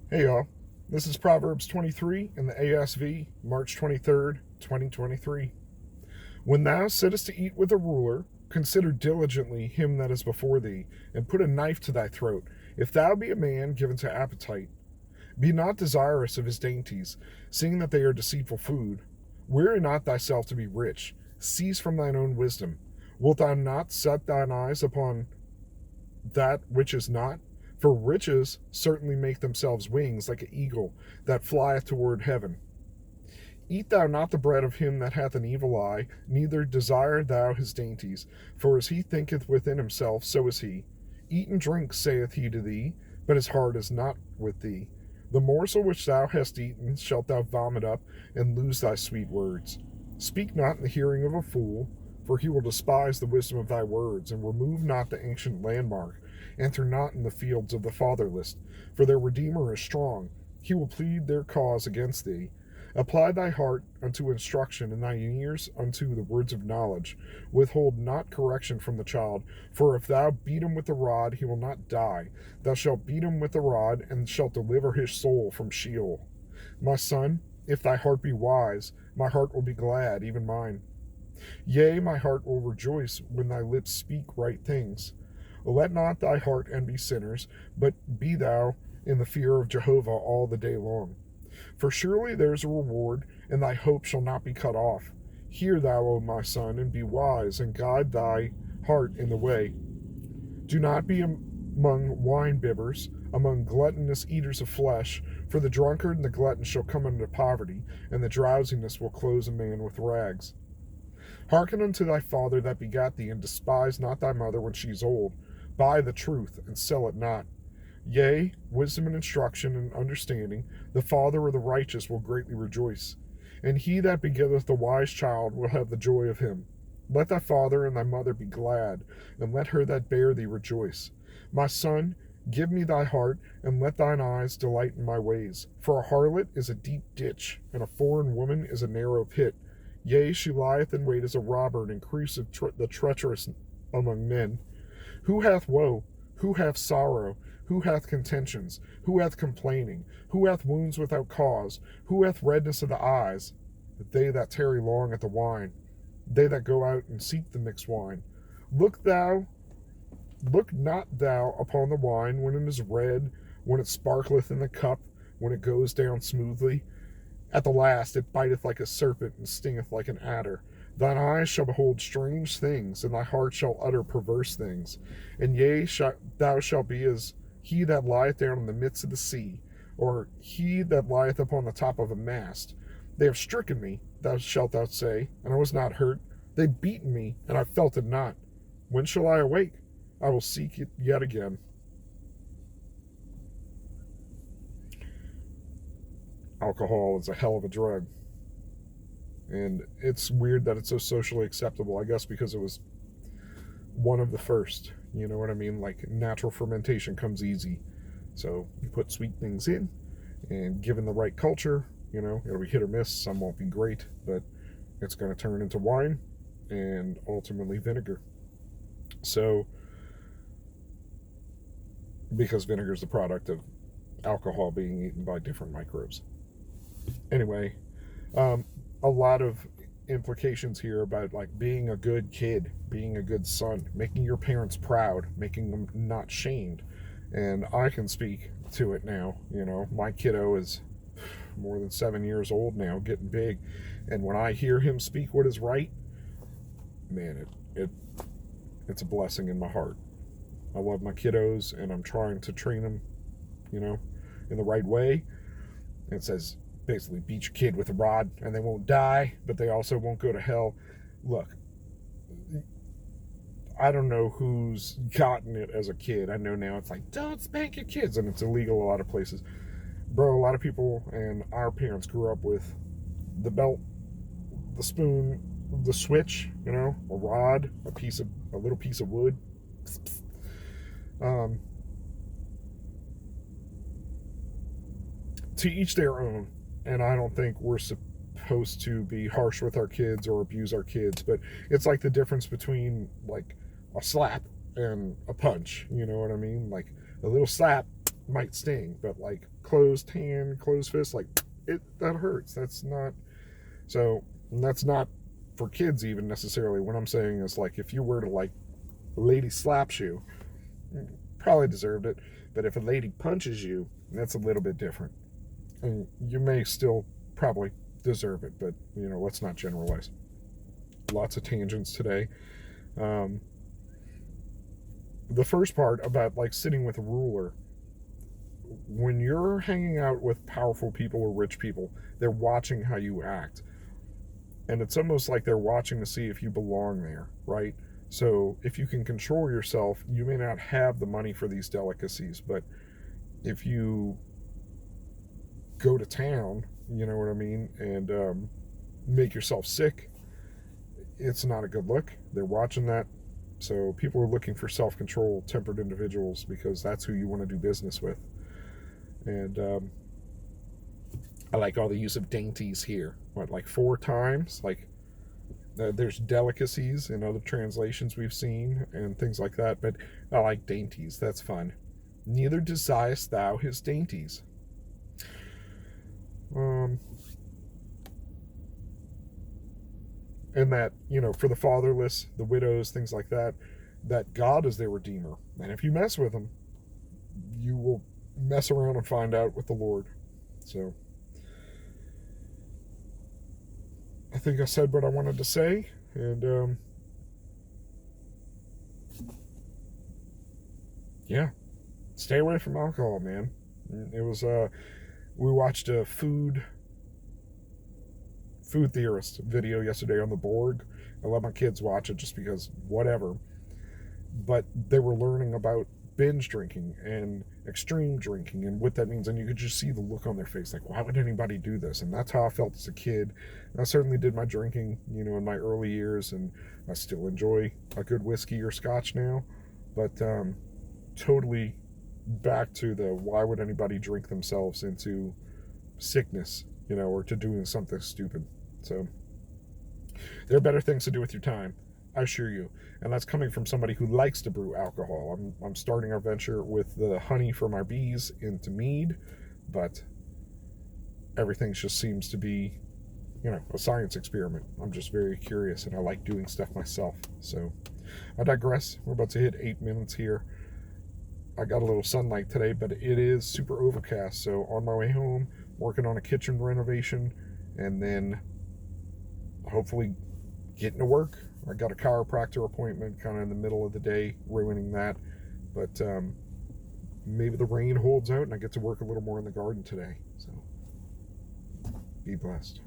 Hey y'all, this is Proverbs 23 in the ASV, March 23rd, 2023. When thou sittest to eat with a ruler, consider diligently him that is before thee, and put a knife to thy throat, if thou be a man given to appetite. Be not desirous of his dainties, seeing that they are deceitful food. Weary not thyself to be rich, cease from thine own wisdom. Wilt thou not set thine eyes upon that which is not? For riches certainly make themselves wings like an eagle that flieth toward heaven. Eat thou not the bread of him that hath an evil eye, neither desire thou his dainties. For as he thinketh within himself, so is he. Eat and drink, saith he to thee, but his heart is not with thee. The morsel which thou hast eaten shalt thou vomit up, and lose thy sweet words. Speak not in the hearing of a fool, for he will despise the wisdom of thy words, and remove not the ancient landmark. Enter not in the fields of the fatherless, for their Redeemer is strong. He will plead their cause against thee. Apply thy heart unto instruction, and thine ears unto the words of knowledge. Withhold not correction from the child, for if thou beat him with the rod, he will not die. Thou shalt beat him with the rod, and shalt deliver his soul from Sheol. My son, if thy heart be wise, my heart will be glad, even mine. Yea, my heart will rejoice when thy lips speak right things. Let not thy heart envy sinners, but be thou in the fear of Jehovah all the day long. For surely there is a reward, and thy hope shall not be cut off. Hear thou, O my son, and be wise, and guide thy heart in the way. Do not be among wine bibbers, among gluttonous eaters of flesh, for the drunkard and the glutton shall come into poverty, and the drowsiness will clothe a man with rags. Hearken unto thy father that begat thee, and despise not thy mother when she is old. Buy the truth, and sell it not. Yea, wisdom and instruction and understanding, the father of the righteous will greatly rejoice. And he that begetteth a wise child will have the joy of him. Let thy father and thy mother be glad, and let her that bare thee rejoice. My son, give me thy heart, and let thine eyes delight in my ways. For a harlot is a deep ditch, and a foreign woman is a narrow pit. Yea, she lieth in wait as a robber, and increaseth the treacherous among men. Who hath woe? Who hath sorrow? Who hath contentions? Who hath complaining? Who hath wounds without cause? Who hath redness of the eyes? They that tarry long at the wine, they that go out and seek the mixed wine. Look not thou upon the wine when it is red, when it sparkleth in the cup, when it goes down smoothly. At the last it biteth like a serpent, and stingeth like an adder. Thine eyes shall behold strange things, and thy heart shall utter perverse things. And yea, thou shalt be as he that lieth down in the midst of the sea, or he that lieth upon the top of a mast. They have stricken me, thou shalt thou say, and I was not hurt. They beaten me, and I felt it not. When shall I awake? I will seek it yet again. Alcohol is a hell of a drug. And it's weird that it's so socially acceptable, I guess because it was one of the first. You know what I mean? Like, natural fermentation comes easy. So you put sweet things in, and given the right culture, it'll be hit or miss. Some won't be great, but it's going to turn into wine and ultimately vinegar. So, because vinegar is the product of alcohol being eaten by different microbes. Anyway, a lot of implications here about like being a good kid, being a good son, making your parents proud, making them not shamed. And I can speak to it now. My kiddo is more than 7 years old now, getting big, and when I hear him speak what is right, man, it's a blessing in my heart. I love my kiddos, and I'm trying to train them, in the right way. And it says basically beat your kid with a rod and they won't die, but they also won't go to hell. Look, I don't know who's gotten it as a kid. I know now it's like, don't spank your kids, and it's illegal a lot of places. Bro, a lot of people and our parents grew up with the belt, the spoon, the switch, a rod, a little piece of wood. To each their own. And I don't think we're supposed to be harsh with our kids or abuse our kids, but it's like the difference between like a slap and a punch. You know what I mean? Like a little slap might sting, but like closed hand, closed fist, like that hurts. That's not so. That's not for kids even necessarily. What I'm saying is like if you were to like a lady slaps you, probably deserved it. But if a lady punches you, that's a little bit different. And you may still probably deserve it, but let's not generalize. Lots of tangents today. The first part about like sitting with a ruler. When you're hanging out with powerful people or rich people, they're watching how you act. And it's almost like they're watching to see if you belong there, right? So if you can control yourself, you may not have the money for these delicacies, but if you go to town, you know what I mean, and make yourself sick, it's not a good look. They're watching that. So people are looking for self-control, tempered individuals, because that's who you want to do business with. And I like all the use of dainties here. What, like 4 times? Like there's delicacies in other translations we've seen and things like that, but I like dainties. That's fun. Neither desirest thou his dainties. And that, for the fatherless, the widows, things like that, that God is their redeemer. And if you mess with him, you will mess around and find out with the Lord. So I think I said what I wanted to say, and yeah, stay away from alcohol, man. It was we watched a food theorist video yesterday on the Borg. I let my kids watch it just because whatever, but they were learning about binge drinking and extreme drinking and what that means, and you could just see the look on their face, like, why would anybody do this? And that's how I felt as a kid. And I certainly did my drinking, in my early years, and I still enjoy a good whiskey or scotch now, but totally back to the why would anybody drink themselves into sickness, or to doing something stupid. So there are better things to do with your time, I assure you. And that's coming from somebody who likes to brew alcohol. I'm starting our venture with the honey from our bees into mead, but everything just seems to be, a science experiment. I'm just very curious, and I like doing stuff myself. So I digress. We're about to hit 8 minutes here. I got a little sunlight today, but it is super overcast. So on my way home, working on a kitchen renovation, and then hopefully getting to work. I got a chiropractor appointment kind of in the middle of the day, ruining that. But maybe the rain holds out and I get to work a little more in the garden today. So be blessed.